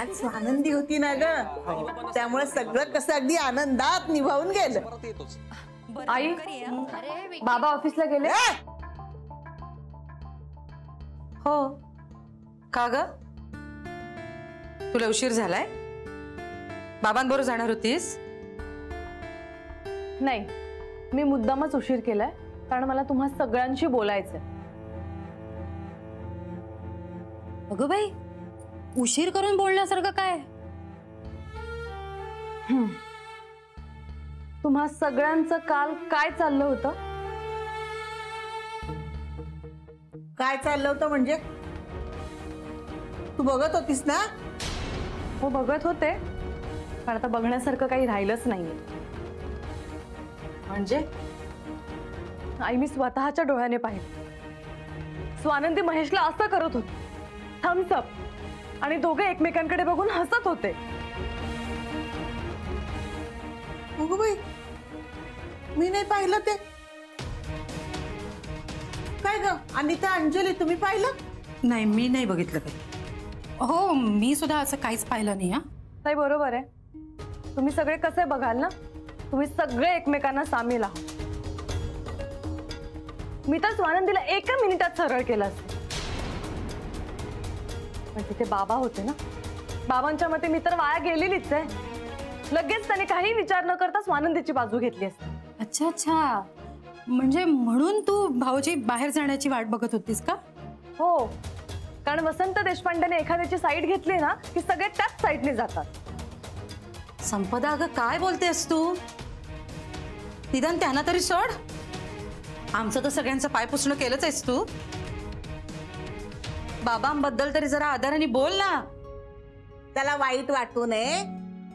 आज स्वानंदी होती ना ग, त्यामुळे सगळं कसं अगदी आनंदात निभावून गेलं. आई, बाबा ऑफिसला गेले? हो. का ग, तुला उशीर झालाय? बाबांबरोबर जाणार होतीस? नाही, मी मुद्दामच उशीर केलाय कारण मला तुम्हा सगळ्यांशी बोलायचंय. अगं बाई, उशीर करून बोलण्यासारखं काय? तुम्हा सगळ्यांचं काल काय चाललं होतं? काय चाललं होतं म्हणजे? तू बघत होतीस ना? हो, बघत होते, पण आता बघण्यासारखं काही राहिलंच नाहीये. म्हणजे? आई, मी स्वतःच्या डोळ्याने पाहिलं. स्वानंदी महेशला असं करत होती, थम्सअप, आणि दोघे एकमेकांकडे बघून हसत होते. अगं बाई, मी नाही पाहिलं ते. काय ग अनिता, अंजली, तुम्ही पाहिलं? नाही, मी नाही बघितलं काही. हो, मी सुद्धा असं काहीच पाहिलं नाही. ताई बरोबर आहे, तुम्ही सगळे कसे बघाल ना, तुम्ही सगळे एकमेकांना सामील आहात. मी तर स्वानंदीला एका मिनिटात सरळ केलं असतं, पण तिथे बाबा होते ना, बाबांच्या मते मी तर वाया गेलेलीच आहे. लगेच त्याने काही विचार न करता स्वानंदीची बाजू घेतली असते. अच्छा अच्छा, म्हणजे म्हणून तू भाऊजी बाहेर जाण्याची वाट बघत होतीस का? हो, कारण वसंत देशपांडेने एखाद्याची साईड घेतली ना की सगळे त्याच साईडने जातात. संपदा, अगं काय बोलतेस तू? निदान त्यांना तरी सोड. आमचं तर सगळ्यांचं पाय पुसणं केलंच आहेस तू. बाबांबद्दल तरी जरा आदराने बोल ना. त्याला वाईट वाटू नये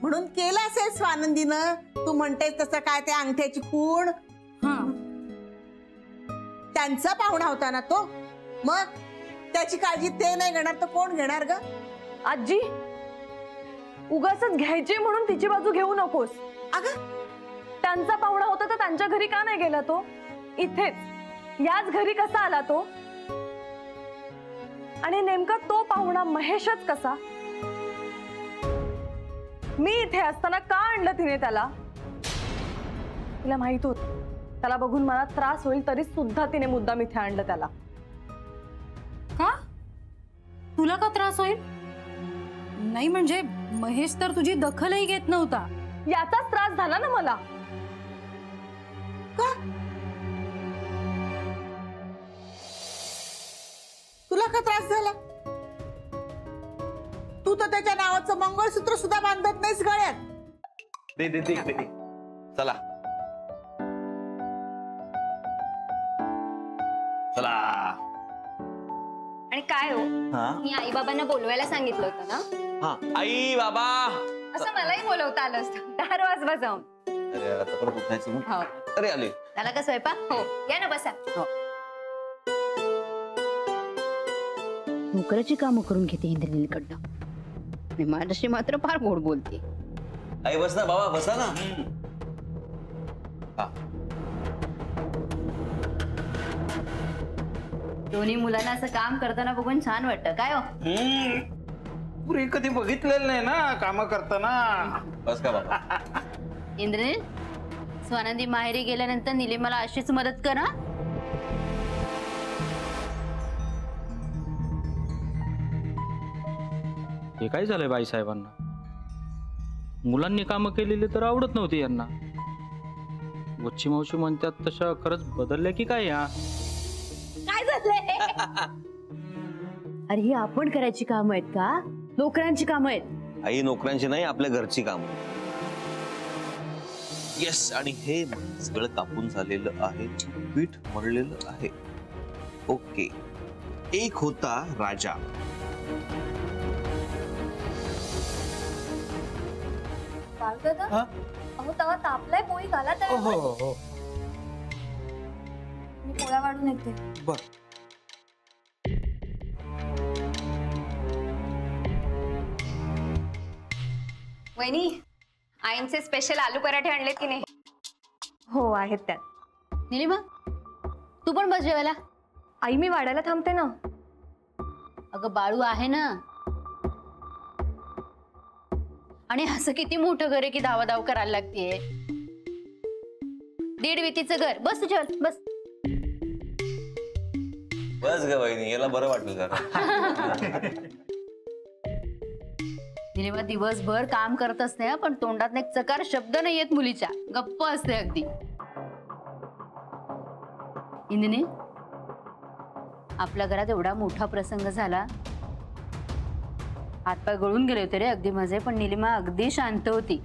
म्हणून केलं असेल स्वानंदीनं. तू म्हणतेस तसं काय ते अंगठ्याची खूण. त्यांचा पाहुणा होता ना तो, मग त्याची काळजी ते नाही घेणार तर कोण घेणार ग? आजी, उगाचच घ्यायची म्हणून तिची बाजू घेऊ नकोस. अगं, त्यांचा पाहुणा होता तर त्यांच्या घरी का नाही गेला तो? इथेच याच घरी कसा आला तो? आणि नेमका तो पाहुणा महेशच कसा? मी इथे असताना का आणलं तिने त्याला? तिला माहित होत त्याला बघून मला त्रास होईल, तरी सुद्धा तिने मुद्दाम इथे आणलं त्याला. का? तुला का त्रास होईल? नाही म्हणजे महेश तर तुझी दखलही घेत नव्हता. याचाच त्रास झाला ना मला. का? तुला का त्रास झाला? तू तर त्याच्या नावाचं मंगळसूत्र सुद्धा बांधत नाहीस गळ्यात. दे दे दे दे. चला चला. आणि काय हो, मी आई बाबांना बोलवायला सांगितलं होतं ना? हा, आई बाबा असं मलाही बोलवता आलं असतं. दार वाजवा जाऊन. अरे आता परत उठायचं मग. हो. अरे आले. त्याला का स्वयंपाक? हो, या ना बसा. हो. नोकराची कामं करून घेते इंद्रनीलकडनं. माझ्याशी मात्र फार गोड बोलते. आई बस ना बाबा, बसा ना. हा. दोन्ही मुलांना असं काम करताना बघून छान वाटतं. काय हो, पुरी कधी बघितलेलं नाही ना काम करताना. बस का बाबा. इंद्रनील, स्वानंदी माहेरी गेल्यानंतर निलिमाला अशीच मदत कर. हे काय झालंय बाईसाहेबांना? मुलांनी कामं केलेली तर आवडत नव्हती यांना. वच्ची मावशी म्हणतात तशा खरंच बदलल्या की काय? या काय झालंय? अरे ही आपण करायची काम आहेत का? नोकरांची काम आहेत. आई नोकरांची नाही, आपल्या घरची काम. येस, आणि हे सगळं कापून झालेलं आहे, पीठ मळलेलं आहे. ओके. एक होता राजा. अहो तवा तापलाय, पोळी घाला तर. हो हो, मी पोळ्या वाढून येते. बर. वहिनी, आईंचे स्पेशल आलू पराठे आणलेत की नाही? हो, आहेत त्यात. निलिमा, तू पण बस जेवायला. आई, मी वाढायला थांबते ना. अगं बाळू आहे ना. आणि असं किती मोठं घर आहे की धावाधाव करायला लागतेय. 1.5 वितीचं घर. बस तुझ्यावर बस. बस ग वहिनी, याला बरं वाटलं जरा. निलिमा दिवसभर काम करत असते पण तोंडात एक चकार शब्द नाही येत मुलीच्या. गप्प असते अगदी. इंदिनी, आपल्या घरात एवढा मोठा प्रसंग झाला, हातपाय गळून गेले होते रे अगदी माझे, पण निलिमा अगदी शांत होती.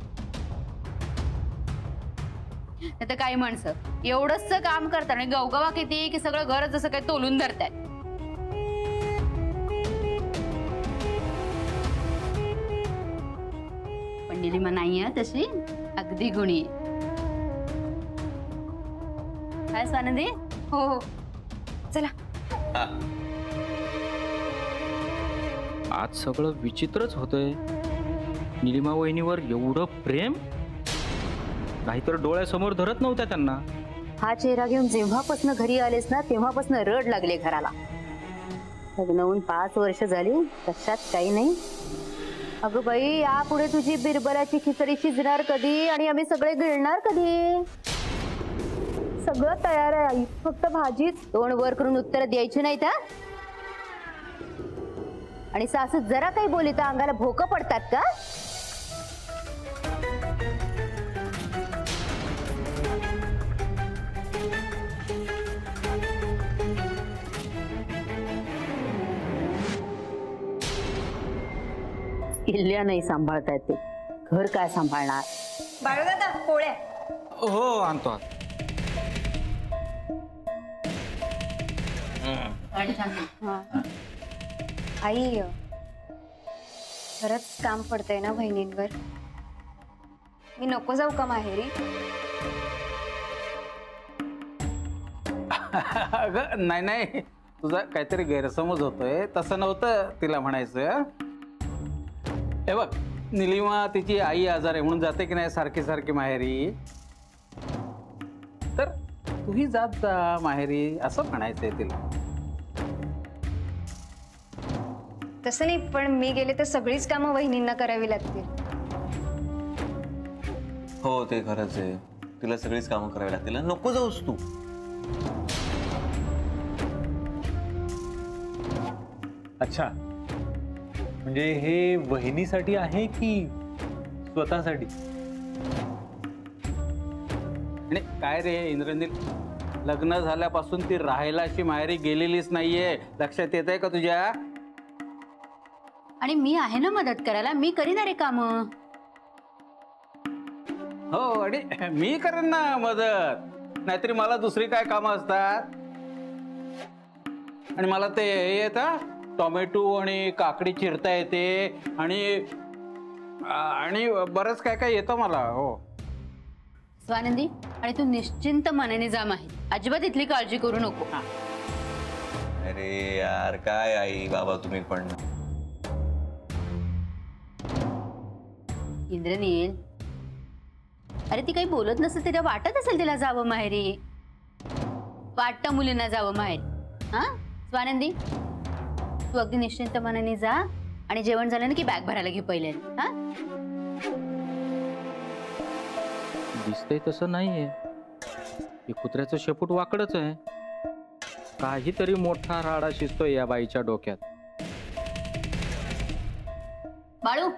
नाही तर काही माणसं एवढंच काम करतात आणि गवगवा किती की सगळं घर जसं काही तोलून धरतायत. पण निलिमा नाही आहे तशी, अगदी गुणी. काय स्वानंदी? हो हो चला. आज सगळं विचित्रच होतंय. निलिमा वहिनीवर एवढं प्रेम, नाहीतर डोळ्यासमोर धरत नव्हत्या त्यांना. हा चेहरा घेऊन जेव्हापासून घरी आलेस ना तेव्हापासून रड लागले घराला. लग्न होऊन 5 वर्ष झाली, कशात काही नाही. अगं बाई, यापुढे तुझी बिरबलाची खिचडी शिजणार कधी आणि आम्ही सगळे गिळणार कधी? सगळं तयार आहे आई, फक्त भाजीच. तोंड वर करून उत्तर द्यायची नाहीत हा. आणि सासू जरा काही बोली तर अंगाला भोकं पडतात का? किल्ल्या नाही सांभाळता येते, घर काय सांभाळणार? बाळूदादा पोळ्या. हो आणतो. आई खरंच काम पडतंय ना बहिणींवर. मी नको जाऊ का माहेरी? अगं नाही नाही, तुझा काहीतरी गैरसमज होतोय. तसं नव्हतं तिला म्हणायचं. हे बघ, निलिमा तिची आई आजार आहे म्हणून जाते की नाही सारखी सारखी माहेरी, तर तूही जात जा माहेरी असं म्हणायचंय तिला. तसं नाही, पण मी गेले तर सगळीच कामं वहिनींना करावी लागतील. हो ते खरंच आहे, तिला सगळीच कामं करावी लागतील. नको जाऊस तू. अच्छा, म्हणजे हे वहिनीसाठी आहे की स्वतःसाठी? आणि काय रे इंद्रनील, लग्न झाल्यापासून ती राहायला अशी माहेरी गेलेलीच नाहीये. लक्षात येत आहे का तुझ्या? आणि मी आहे ना मदत करायला, मी करीन रे काम. हो, आणि मी करेन ना मदत, नाहीतरी मला दुसरी काय कामं असतात. आणि मला ते येतं, टोमॅटो आणि काकडी चिरता येते आणि बरंच काय काय येतं मला. हो स्वानंदी, आणि तू निश्चिंत मनाने जा माहेर, अजिबात इथली काळजी करू नको. अरे यार काय आई बाबा तुम्ही पण. इंद्रनील, अरे ती काही बोलत नसेल, तिला वाटत असेल तिला जावं माहेरी. वाटतं मुलींना जावं माहेर. हा स्वानंदी, तू अगदी निश्चिंत मनाने जा आणि जेवण झालं ना की बॅग भरायला घे पहिले. हा दिसतंय तसं नाहीये. हे कुत्र्याचं शेपूट वाकडच आहे. काहीतरी मोठा राडा शिजतोय या बाईच्या डोक्यात. बाळू,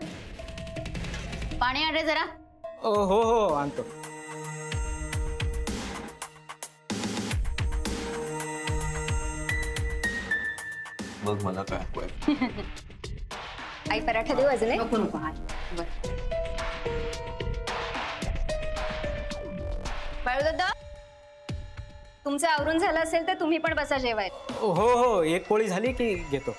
पाणी आण रे जरा. हो हो आणतो. बघ मला काय आई पराठा देऊ अजून? नको नको. बाळूदादा, तुमचं आवरून झालं असेल तर तुम्ही पण बसा जेवाय. हो हो, एक पोळी झाली की घेतो.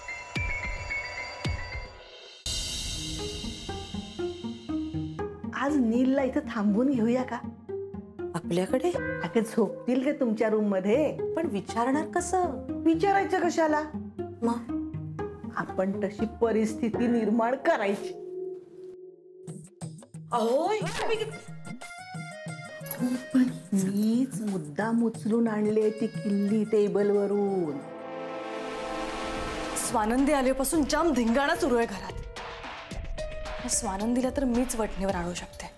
आज नीलला इथं थांबून घेऊया का? आपल्याकडे? अगं झोपतील का तुमच्या रूम मध्ये? पण विचारणार कसं? विचारायचं कशाला? मग आपण तशी परिस्थिती निर्माण करायची. पण मीच मुद्दाम उचलून आणले ती किल्ली टेबलवरून. स्वानंदी आल्यापासून जाम धिंगाणा सुरू आहे घरात. स्वानंदीला तर मीच वठणीवर आणू शकते.